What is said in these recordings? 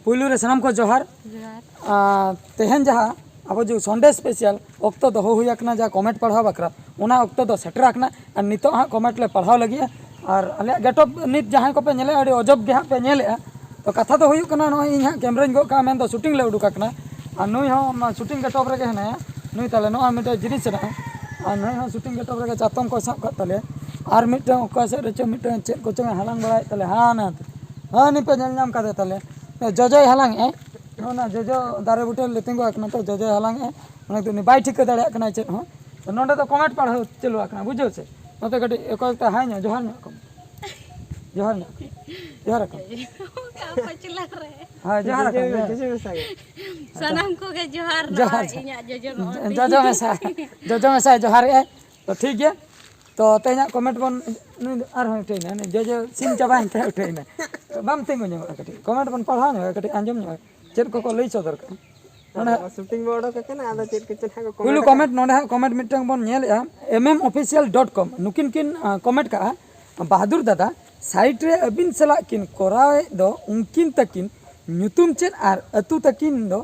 पुलू रे सनम को जोहार तेहन जहाँ अब जो संडे स्पेशल अक्त दो हुई जहाँ कमेंट पढ़ाव बकरा उना अक्त दो सेटरना और नित हाँ कमेंट ले पढ़ाव लगे और अले गेटअप नित जहाँ को पे नेले अड़ी अजब गे हाँ पे नेले तो कथा तो हुई कना नय इन कैमरा गोका मेन शूटिंग ले उडुका और नुई हाँ शूटिंग गेटअप रे हेना नुई ताले नो मिटे जिनिस और नुई हाँ शूटिंग गेटअप रे चातम को साब कले और मिटे अका सेड रे मिटे चेक को चंग हालांग बड़ा ताले हाँ ना हाँ निपे नाम का ताले जजय हालांग ना जजो दारे बुटे ले तिंगो आकना तो जजय हालांग उना तो बाय ठीक दाड़े आकना चेक हो तो नोंडे तो कमेंट पढ़ाओ चलो आकना बुझो से नोते कटी एक हाय ना जोहार ना कम जोहार ना जोहार कम का पचला रे हां जोहार कम सनम को के जोहार ना इया जजो में सा जोहार है तो ठीक है तो तेना कमेंट बन आर हो उठेना जजो सिम चाबाइन ते उठेना बाम तिंगो ᱧᱚᱜ कटी कमेंट बन पढ़ाओ ᱧᱚᱜ कटी आंजम ᱧᱚᱜ चेद को लई सदर का नोडा शूटिंग बोर्ड का केना आदा चेद के चना को पुलू कमेंट नोडा कमेंट मिटंग बन नेल mmofficial.com नुकिन किन कमेंट का बहादुर दादा साइट रे अबिन सला किन कोरावे दो उनकिन तकिन ᱧᱩᱛᱩᱢ चेद आर अतु तकिन दो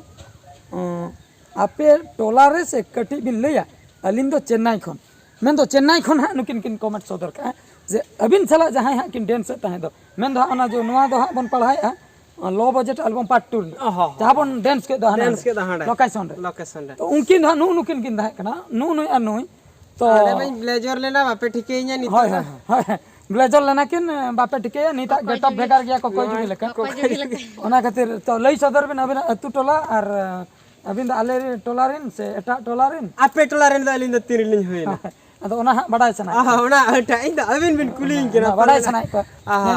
आपे टोला रे से कटी बिन लैया अलिन दो चेन्नई खन मेन दो चेन्नई खन हा नुकिन किन कमेंट सदर का जे अबिन सला जहां हा किन डांस ताहे दो मेन दो अना जो नवा दो हा बन पढ़ाया लो बजट एल्बम पार्ट 2 जहां बन डांस के दहाना लोकेशन रे तो उनकिन हा नुकिन किन दाहे कना नु आ नुई तो अरे ब्लेजर लेना बापे ठीके इnya नि हाय हाय ब्लेजर लेना किन बापे ठीके निता गेटअप भेगार गया को कोई जुगी लेका ओना खातिर तो लई सदर बिन अबिन अतु टोला और अबिन आले टोला रिन से एटा टोला रिन आपे टोला रिन द अलिन द तिरलिन होइना अदो ओना बडाय सना ओना हटा इन द अबिन बिन कुलिन केना बडाय सना को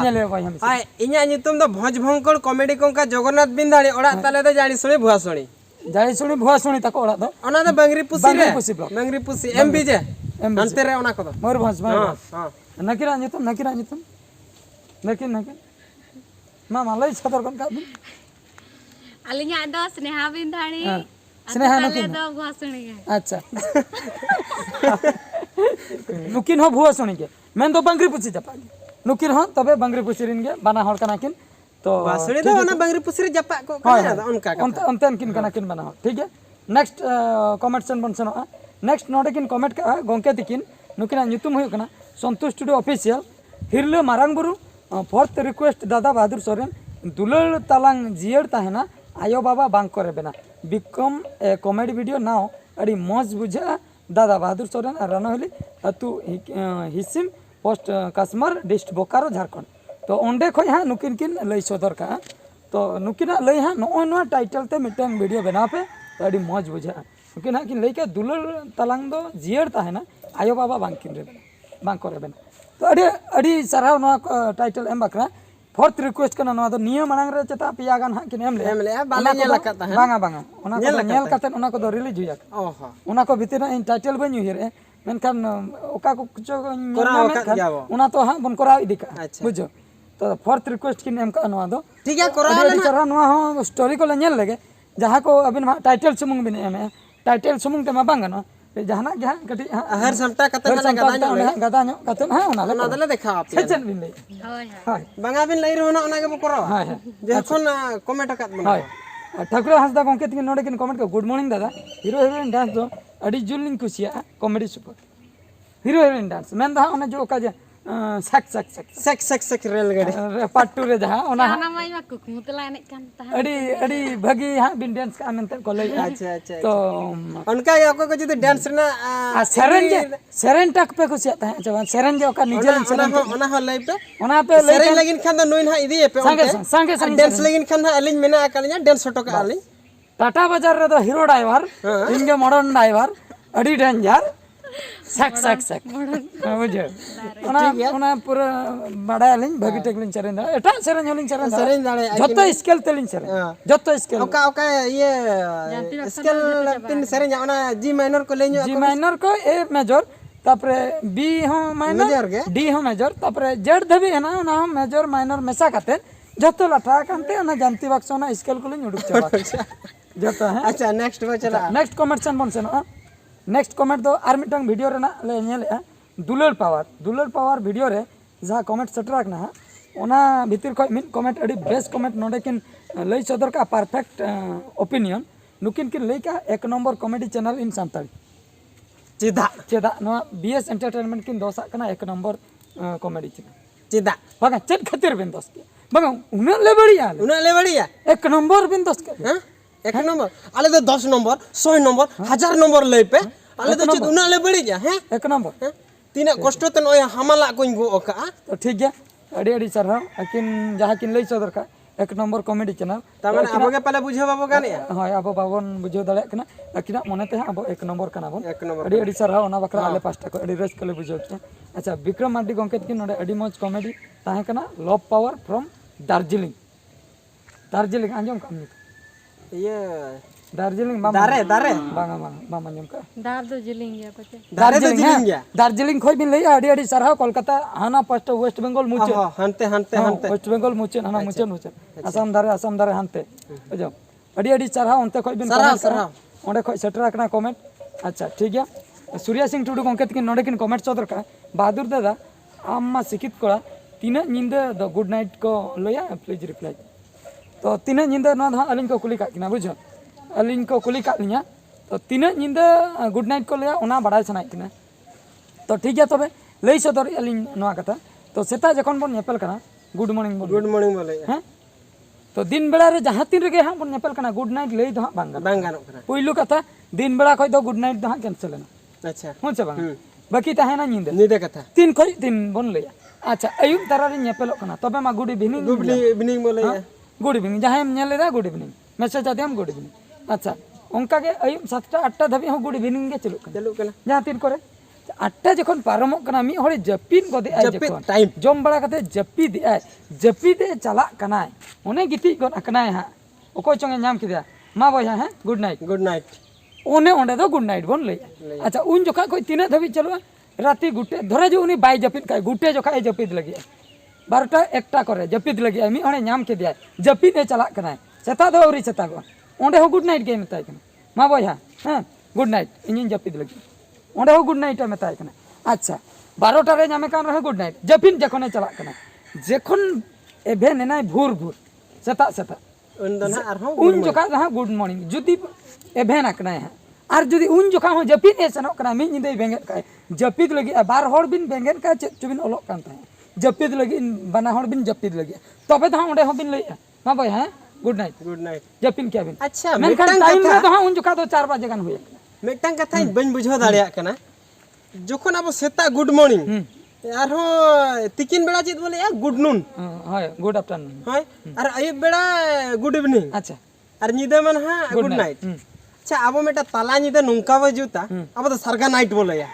नेले भाई हम हाय इnya नितुम द भोज भंकड़ कॉमेडी कोंका जगन्नाथ बिंदाड़ी ओडा ताले द जानी सुनी भुआ सुनी जाई सुनी भुआ सुनी तको ओडा दो ओना द बंगरी पुसी एमबी जे अंते रे ओना को दो मोर भोज हां नकिरा नितुम नकिन मामा लई सदर कोन का अलिया दो स्नेहा बिंदाणी स्नेहा नुकिन दो भुआ सुनी अच्छा नुकिन हो भुआ सुनी के मेन दो बंगरी पुसी जपा नुकिन हो तबे बंगरी पुसी रिन गे बाना हर कना किन तो बासुड़ी दो ना बंगरी पुसी रे जपा को कना उनका का अंतन किन कना किन बना ठीक है नेक्स्ट कमेंट सेन बन सनो नेक्स्ट नोडे किन कमेंट का गोंके तिकिन नुकिना ᱧᱩᱛᱩᱢ हुई कना संतोष स्टूडियो ऑफिशियल हिरले मारांग बुरु फोर्थ रिक्वेस्ट दादा बहादुर सोरेन दुलल तालांग जियर ताहेना आयो बाबा बांग करे बेना become a comedy video now अड़ी मौज बुझा दादा बहादुर सोरेन और रनहली अतु हिसिम पोस्ट काश्मीर डिस्ट बोकारो झारखंड तो ओंडे खय हा नुकिन किन लई सदर का तो नुकिना लई हा नो टाइटल ते मिटन वीडियो बना पे तो अड़ी मौज बुझा नुकिन हा किन लई के दुलल तालांग दो जियर ताहेना आयो बाबा बांग किन रे बांग करे बेना तो अड़ी साराव नो टाइटल एम बकरा फोर्थ रिक्वेस्ट करना नो नियम मांग रे चता पिया गान हा किन एम ले बाले नेल काता है बांगा ओना को नेल काते ओना को दो रिलीज हुया ओहो ओना को भीतर इन टाइटल बन हुई रे मेनखान ओका को कुछ ओना तो हां बन करा इदी का बुझो तो फोर्थ रिक्वेस्ट किन एम का नो दो ठीक है करा सारा नो हो स्टोरी को नेल लगे जहां को अबिन टाइटल सुमुंग बिन एम टाइटल सुमुंग ते मा बांगा नो जहाना गया कटी हर समटा कते ना गदा नो कते हां ओना दले देखा आप सेचन बिन ले हाय बांगा बिन लई रहना ओना के बो करा हां जेखन कमेंट कात मन हाय ठाकुर हंसदा गोंके तिन नोडे किन कमेंट को गुड मॉर्निंग दादा हीरो हीरोइन डांस दो अडी जुलिंग कुसिया comedy super hero heroine dance मेन दा ओना जो का जे सक रेलगाड़ी पार्ट 2 रे जहां ओना माई मा कुकुतला ने कान ता अडी भगी हां बिन डांस का मेनते को लई अच्छा तो उनका याको को जदि डांस ना सेरेन टक पे कुछ आता है जवान सेरेन जो का निजल सेरेन ओना हो लई पे सेरेन लगिन खान द नोइन हा इदी पे संगे डांस लगिन खान अलिन मेना कालिया डांस फोटो का अलिन टाटा बाजार रे तो हीरो ड्राइवर इंगे मॉडर्न ड्राइवर अडी डेंजर सक बुझे ओना पूरा बड़ा लिन भगी टेकलिन चरेन दा एटा सेरेन होलिन चरेन दाड़े जत्तो स्केल तेलिन चरेन जत्तो स्केल ओका ये स्केल पिन सेरेन ओना जी माइनर को लेनो जी माइनर को ए मेजर तापरे बी हो माइनर डी हो मेजर तापरे जेड धबी है ना ओना मेजर माइनर मेसा काते जत्तो लाठा कांते ओना जानती बक्स ओना स्केल को लिन उडुक चबा जत्तो है अच्छा नेक्स्ट वो चला नेक्स्ट कमेंट सन बन सेनो नेक्स्ट कमेंट दो आर मिटंग वीडियो रे ना ले नेल दुलल पावर वीडियो रे जहां कमेंट सेट रखना है ओना भीतर खो मिन कमेंट अड़ी बेस्ट कमेंट नोडे किन लई सदर का परफेक्ट ओपिनियन नुकिन किन लई का एक number comedy channel in Santali चेदा चेदा नोआ बीएस एंटरटेनमेंट किन दोसा कना एक नंबर कॉमेडी चैनल चेदा बागा चेद खातिर बिन दोस के बागा उना ले बढ़िया उना ले बढ़िया एक नंबर बिन दोस के हां एक नंबर आले तो 10 नंबर 100 नंबर 1000 नंबर ले पे आले तो चेद उना ले बढ़िया हैं एक नंबर तीना कष्ट तो नय हमला कोइन गो का तो ठीक गया अड़ी अड़ी सरहा किन जहां किन लई सदर का एक नंबर कॉमेडी चैनल तामाने अब के पहले बुझे बाबू गाने हाय अब बाबन बुझो दले कना अकिना मने ते अब एक नंबर कना बन एक नंबर अड़ी अड़ी सरहा ओना बकरा आले पास्टा को अड़ी रस कले बुझो के अच्छा विक्रम मार्डी गंकेत किन नोडे अड़ी मौज कॉमेडी ताहे कना लव पावर फ्रॉम दार्जिलिंग आंजम कामनी ये दार्जिलिंग दारे बांगा बांगा आंजम का दार दो जिलिंग गया पचे दार्जिलिंग खोय बिन लई अड़ी अड़ी सरहा कोलकाता हाना पास्ट वेस्ट बंगाल मुचे हनते वेस्ट बंगाल मुचे हाना मुचे आसाम दारे हनते बुझो अड़ी अड़ी सरहा उनते खोय बिन सरहा ओंडे खोय सेटर कना कमेंट अच्छा ठीक गया सूर्या सिंह टुडू गंकेत किन नोडे किन कमेंट सदर का बहादुर दादा आम्मा सिकित कोड़ा तीना निंदा द गुड नाइट को लया प्लीज रिप्लाई तो तीना निंदा नो धा अलिन को कुली का किना बुझो अलिन को कुली का लिया तो तीना निंदा गुड नाइट को लया ओना बड़ाय सनाय किना तो ठीक गया तबे लई सदर अलिन नोआ कथा तो सेता जखन बोन नेपल कना गुड मॉर्निंग बोले हैं तो दिन बेड़ा रे जहां तीन रे हां बोन नेपल कना गुड नाइट लई दो बांगा बांगा नो कना पहिलु कथा दिन बेड़ा खय दो गुड नाइट दो कैंसिल ना अच्छा हुन से बांगा बाकी ताहेना निंदा निदे कथा तीन खय तीन बोन लया अच्छा अयुब तारा रे नेपल कना तबे मा गुड इवनिंग बोले गुड इवनिंग जहां नेले गुड इवनिंग मैसेज आते हम गुड इवनिंग अच्छा उनका के अयुब 7टा 8टा धबी हो गुड इवनिंग के चलु कना जहां तीन करे 8टा जखन पारमो कना मी हरे जपिन गदे आय जखन टाइम जम बड़ा कते जपी दे चला कनाय ओने गिति गन अकनाय हा ओको चंगे नाम किदा मा बया है गुड नाइट ओने ओंडे दो गुड नाइट बोन ले अच्छा उन जखा कोई तीन धबी चलवा राती गुटे धरे जो उनी बाय जपित काय गुटे जखा जपित लगी 12टा 1टा करे जपित लगी मी ओने नाम के दिया जपित दे चला कनाय सेता दो औरी सेता गो ओंडे हो गुड नाइट के मेताय कना मा बया हां गुड नाइट इन जपित लगी ओंडे हो गुड नाइट मेताय कना अच्छा 12टा रे नामे कान रहे गुड नाइट जपिन जखने चला कना जखन एभे नेनाय भोर सेता उन जखा रहा गुड मॉर्निंग जुदी एभे ना कना है आर जुदी उन जखा हो जपिन ए सनो कना मी निदे बेंगेत काय जपित लगी बार होड़ बिन बेंगेत का चुबिन ओलोक कान ताय जपित लगी बना होड़ बिन जपित लगी तबे दा ओंडे हो बिन लई मा भाई है गुड नाइट जपिन क्या बिन अच्छा मेनखान टाइम रे दा उन जखा तो 4 बजे गान होय मेटन कथा बन बुझो दाड़िया कना जखन अब सेता गुड मॉर्निंग यार हो तिकिन बेड़ा चित बोले यार good noon hi good afternoon hi और अयुब बेड़ा गुड इवनिंग अच्छा और निदे मन हा गुड नाइट अच्छा अब मेटा तला निदे नुंका बजुता अब तो सरगा नाइट बोले या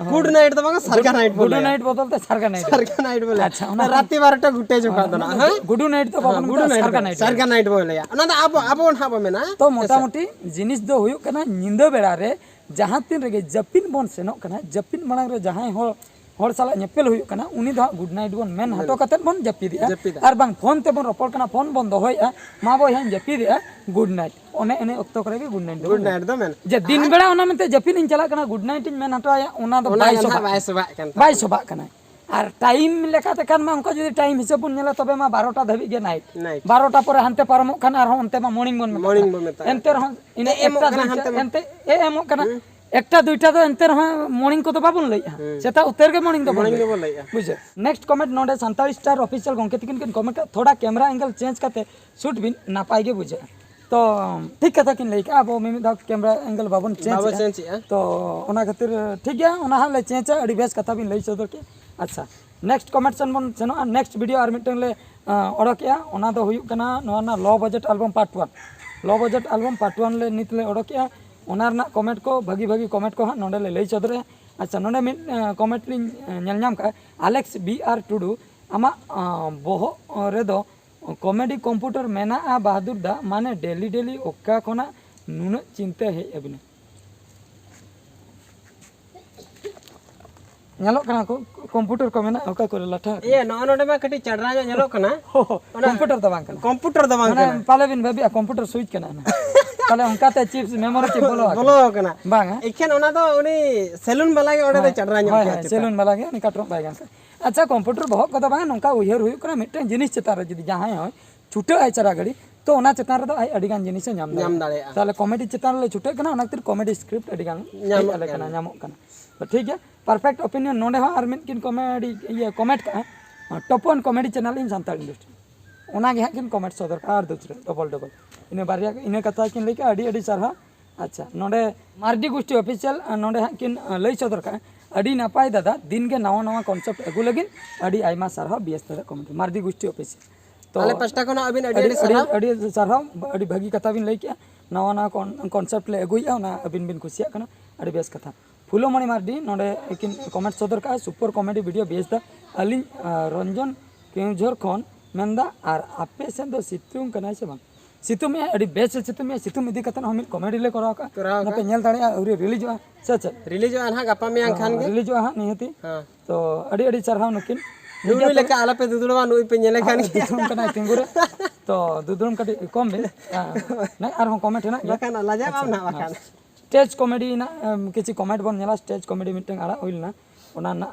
गुड नाइट तो बांगा सरगा नाइट बोले गुड नाइट बदलते सरगा नाइट बोले अच्छा राती 12टा गुटे जोका दना हां गुड नाइट तो बाबन सरगा नाइट बोले या ना अब हाबो मेना तो मोटा मोटी जिनिस दो हुयो कना निंदा बेड़ा रे जहां तीन रे जपिन बोन सेनो कना जपिन मणांग रे जहां हर साला नेपेल हुयो कना उनी दो गुड नाइट बोन मेन हटो कते बोन जपिदिया आर बांग फोन ते बोन रपड़ कना फोन बोन दोहोया मा बो हन जपिदिया गुड नाइट ओने एने ऑक्तो करे गुड नाइट दो मेन जे दिन बेड़ा ओना मेनते जपिन इन चला कना गुड नाइट इन मेन हटोया ओना दो बाय सोबा कना आर टाइम लेकाते कान मा उनका जदी टाइम हिसाब बोन नेला तबे मा 12टा धबी गे नाइट 12टा परे हनते पारमो खान आर होनते मा मॉर्निंग बोन मेता एनते रह इने एकटा एनते ए एमो कना एकटा दुईटा तो एनते रह मॉर्निंग को तो बाबुन लइया सेता उतर के मॉर्निंग तो लइया बुझे नेक्स्ट कमेंट नोडे संताली स्टार ऑफिशियल गंके तिकिन किन कमेंट थोड़ा कैमरा एंगल चेंज करते शूट बिन नापाई गे बुझे तो ठीक कथा किन लइका अब मिमी दा कैमरा एंगल बाबुन चेंज तो ओना खातिर ठीक गया ओना ले चेंज अडी बेस कथा बिन लइ सदर के अच्छा नेक्स्ट कमेंट सन बन सेनो नेक्स्ट वीडियो आर मिटन ले ओडोकिया ओना दो हुयु कना नोना लो बजट एल्बम पार्ट 1 ले नित ले ओडोकिया ओनार ना कमेंट को भागी कमेंट को नोडे ले लई सदरे अच्छा नोडे मिट कमेंट लिन नेल नाम का एलेक्स बीआर टुडू आमा बोहो रे दो कॉमेडी कंप्यूटर मेना बहादुर दा माने डेली ओका कोना नुन चिंता हे अबिने नेलो कना को कंप्यूटर को मेना ओका करे लाठा ए नोडे मा कटी चढ़रा जो नेलो कना कंप्यूटर दबां कना पाले बिन बेबी कंप्यूटर स्विच कना ना पाले उनका ते चिप्स मेमोरी चिप बोलो कना बांगा एखेन ओना दो उनी सेलून वाला के ओडे चढ़रा न्यो सेलून वाला के नि काटरो बाय गान अच्छा कंप्यूटर बहुत कदा बांग नोंका उयहर हुई कना मिटन जिनिस चेतान रे जदि जहां होय छुटे आय चारा घड़ी तो ओना चेतान रे दो आय अडी गान जिनिस नाम दाड़ेया ताले कॉमेडी चेतान ले छुटे कना ओना खातिर कॉमेडी स्क्रिप्ट अडी गान आले कना नामो कना तो ठीक है परफेक्ट ओपिनियन नोंडे हो आर मिन किन कॉमेडी ये कमेंट का top 1 comedy channel in Santal industry ओना गे किन कमेंट सदर आर दूसरे डबल इने बारिया इने कथा किन लेके अडी अडी सारहा अच्छा नोंडे मार्डी गोष्ठी ऑफिशियल नोंडे किन लई सदर का अडी नापाय दादा दिन के नवा नवा कॉन्सेप्ट अगु लगिन अडी आयमा सारहा बीएस दादा कमेंट मार्डी गोष्ठी ऑफिशियल तो आले पास्टा कोना अबिन अडी सारहा अडी भागी कथा बिन लई किया नवा नवा कॉन्सेप्ट ले अगुया ना अबिन बिन खुशिया कना अडी बेस कथा फुलोमणि मार्डी नोंडे किन कमेंट सदर का सुपर कॉमेडी वीडियो बेस दा अलिन रंजन केउझर खन मेंदा आर आपे सेन दो सितुंग कना से बांग सितुम में अड़ी बेस सितुम इदी कतन हम कॉमेडी ले कराव का नपे नेल दाड़िया अउरी रिलीज आ सच रिलीज आना गप्पा में खान गे रिलीज आ निहती हां तो अड़ी अड़ी चरहाव नुकिन दुदुम लेका आला पे दुदुड़वा नुई पे नेले खान गे दुदुम कना तिंगुरे तो दुदुम कटी कम बे नहीं आर हम कमेंट ना बकान लाजा बाम ना बकान स्टेज कॉमेडी ना किछि कमेंट बन नेला स्टेज कॉमेडी मिटंग आड़ा होइलना ओना ना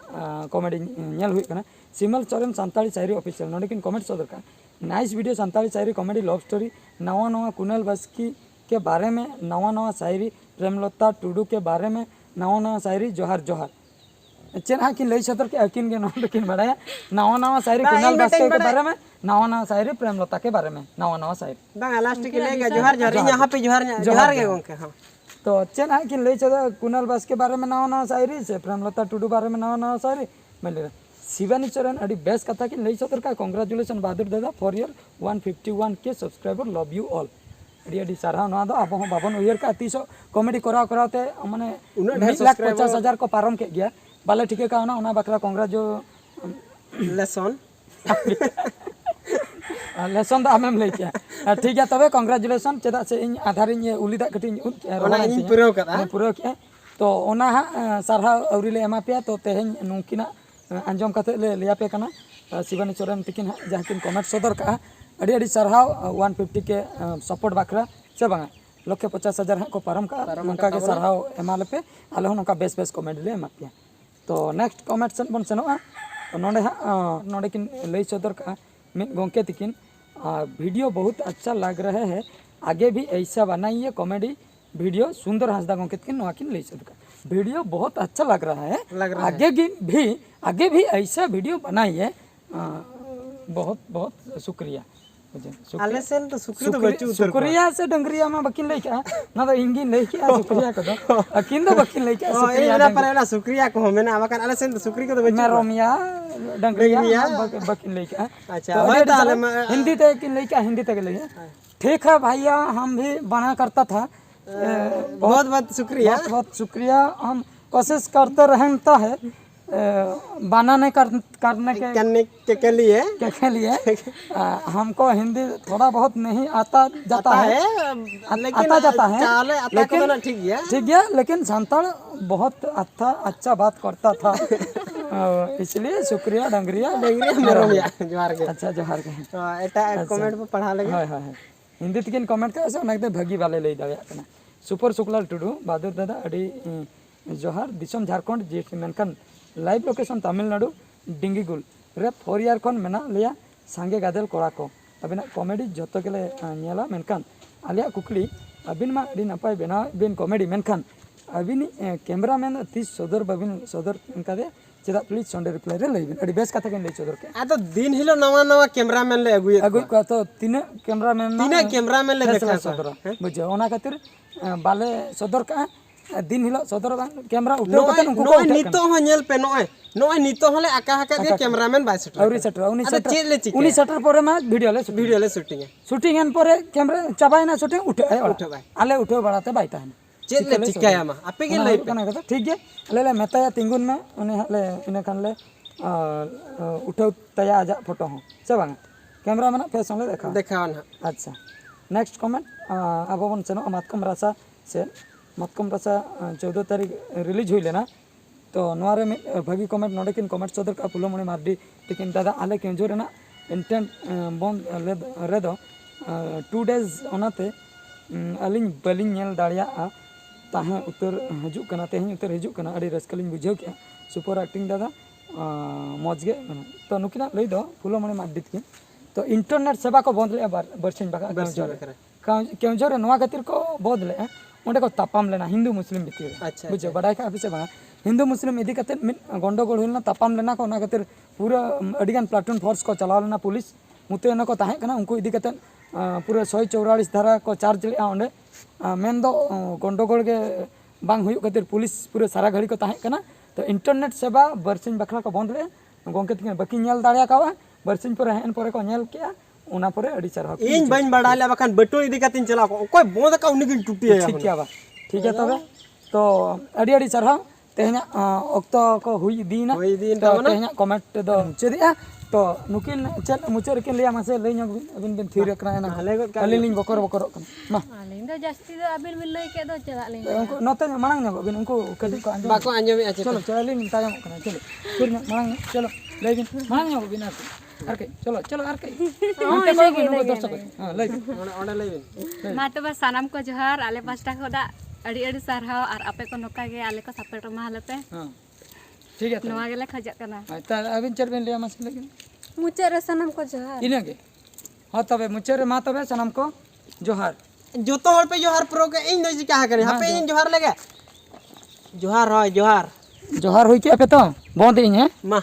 कॉमेडी नेल हुई कना सिमल चरण सांताली शायरी ऑफिशियल नोडे किन कमेंट सदर का नाइस वीडियो सांताली शायरी कॉमेडी लव स्टोरी नवा नवा कुनल बस्की के बारे में नवा नवा शायरी प्रेमलता टुडू के बारे में नवा नवा शायरी जोहार जोहार चेन हा किन लई सदर के अकिन के नोडे किन बड़ाया नवा नवा शायरी कुनल बस्की के बारे में नवा नवा शायरी प्रेमलता के बारे में नवा नवा शायरी बांग लास्ट के लेगा जोहार जोहार यहां पे जोहार के गोंके हां तो चेन है कि ले चदा कुणाल बास के बारे में नवा नवा शायरी से प्रेमलता टुडू बारे में नवा नवा शायरी मिले शिवानी चरण अड़ी बेस्ट कथा कि ले सदर का कांग्रेचुलेशन बहादुर दादा फॉर योर 151 के सब्सक्राइबर लव यू ऑल अड़ी अड़ी सारा ना दो अब हम बाबन उयर का 300 कॉमेडी कराते माने 1,50,000 को पारम के गया बाले ठीक है का ना बकरा कांग्रेस जो लेसन लेसन दा हमें ले किया ठीक है तबे कांग्रेचुलेशन चेदा से इन आधार इन उलिदा कटी इन पूरा किया तो ओना सारहा अउरी ले एमा पे तो तेहेन नुकिना आंजम कते ले लिया पे कना शिवानी चरण तिकिन जहां किन कमेंट सदर का अड़ी अड़ी सारहाव 150 के सपोर्ट बाखरा से बांगा 1,50,000 को पारम का नंका के सारहाव एमाले पे आले नंका बेस बेस कमेंट ले एमा पे तो नेक्स्ट कमेंट सेन बन सेनोआ तो नोडे किन लई सदर का मिन गोंके तिकिन वीडियो बहुत अच्छा लग रहा है आगे भी ऐसा बनाइए कॉमेडी वीडियो सुंदर हंसदा गोंके तिकिन नोआ किन लई सदर का वीडियो बहुत अच्छा लग रहा है आगे भी ऐसा वीडियो बनाइए बहुत बहुत शुक्रिया आले सेन तो शुक्रिया से डंगरिया में बकिन ले क्या ना तो इंगिन ले क्या शुक्रिया को दो अकिन दो बकिन ले क्या शुक्रिया ना पर ना शुक्रिया को हमें ना बकन आले सेन तो शुक्रिया को तो मैं रोमिया डंगरिया बकिन ले क्या अच्छा हिंदी ते किन ले क्या हिंदी तक ले ठीक है भैया हम भी बना करता था बहुत बहुत शुक्रिया बहुत शुक्रिया हम कोशिश करते रहता है बनाने करने के लिए हमको हिंदी थोड़ा बहुत नहीं आता जाता है लेकिन ठीक है लेकिन संताल बहुत अच्छा बात करता था इसलिए शुक्रिया डंगरिया जोहार के अच्छा जोहार के एटा कमेंट पे पढ़ा लगे हां हां हिंदी तिकिन कमेंट का से ओनाके भागी वाले लई दाया कना सुपर शुक्लाल टुडू बहादुर दादा अड़ी जोहार दिसम झारखंड जी मेनकान लाइव लोकेशन तमिलनाडु डिंगीगुल रे 4 ईयर खन मेना लिया सांगे गादेल कोड़ा को अबिना कॉमेडी जतो केले नेला मेनकान आलिया कुकली अबिन मा अड़ी नपाय बेना बिन कॉमेडी मेनकान अबिन कैमरामैन तीस सदर बबिन सदर इनका दे चेदा प्लीज संडे रिप्लाई रे लइबिन अड़ी बेस कथा केन लई सदर के आ तो दिन हिलो नवा नवा कैमरामैन ले अगुई को तो तीन कैमरामैन ले देखा सदर बुझे ओना खातिर बाले सदर का दिन हिलो सदर कैमरा उठो कते उनको को नितो हो नेल पे नोय नितो हले आका हाका के कैमरामैन बाय सेटर औरी सेटर उनी सेटर परे मा वीडियो ले शूटिंग एन परे कैमरा चबाय ना शूटिंग उठे बाय आले उठो बड़ाते बायता है चेले चिकाया मा आपे के लई कना कथा ठीक है ले मेताया तिंगुन में उनी ले इने खान ले उठो तया आजा फोटो हो से बांगा कैमरा में फेस ले देखा ना अच्छा नेक्स्ट कमेंट अब बन सेनो मातकम रासा से मतकम रसा 14 तारीख रिलीज हुई लेना तो नोरे में भागी कमेंट नोडे किन कमेंट सदर का फुलोमणि मार्डी लेकिन दादा आले केंजोर ना इंटेंट बंद रे दो 2 डेज ओनाते अलिन बलिन नेल दाड़िया ताहे उत्तर हजू कना तेहन उत्तर हजू कना अड़ी रस्कलिन बुझाव किया सुपर एक्टिंग दादा मौज गे तो नुकिना लई दो फुलमणि मार्डी तकिन तो इंटरनेट सेवा को बंद ले बरसिन बाका केउझर नवा खातिर को बंद ले ओंडे को तापाम लेना हिंदू मुस्लिम भितर अच्छा बुझो बडाय का अभी से बा हिंदू मुस्लिम इदी कते गंडगोल हुलना तापाम लेना को ना खातिर पूरा अडिगान प्लाटून फोर्स को चलाव लेना पुलिस मुतेन को ताहे कना उनको इदी कते पूरा 144 धारा को चार्ज ले ओंडे मेन दो गंडगोल के बांग हुयु खातिर पुलिस पूरा सारा घड़ी को ताहे कना तो इंटरनेट सेवा बरसिन बखरा को बंद ले गोंके तकिन बाकी नेल दाड़िया कावा बरसिन पर हेन पर को नेल किया उना पर अडी चरहा इन बन बडाले बखान बटो इदी कतिन चला कोई बोंद का उनी गिन टूटी है ठीक है ठीक है तबे तो अडी अडी चरहा तेहना ऑक्तो को हुई दीना हुई दीन तो तेहना कमेंट दो चेदिया तो नुकिन चल मुचर किन लिया मासे लई ᱧᱚᱜ अबिन बिन थीर करा ना अलिन लिन बकर बकर मा आलिंग दो जास्ती दो अबिन बिन लई के दो चला लिंग उनको नोते मांग ᱧᱚᱜ अबिन उनको कदी को अंजम बाको अंजम अच्छा चलो चलो लिन तायम कना चलो फिर मांग चलो लई बिन मांग ᱧᱚᱜ अबिन आरके चलो चलो आरके हमते को बिन उनको दर्शक हां लई ओंडे लेबिन मा तो बस सनम को जोहार आले पास्टा खोदा अड़ी अड़ी सारहाव और आपे को नोका गे आले को सपोर्ट मा हलते हां ठीक है नवा गेले खजक कना ता अबिन चल बिन लिया मासे लेकिन मुचर सनम को जोहार इनगे हाँ तबे मुचर मा तबे सनम को जोहार जोतो हर पे जोहार प्रो के इन दो क्या करे हां पे इन जोहार लगे जोहार होय जोहार जोहार होई के पे तो बंद इन है मा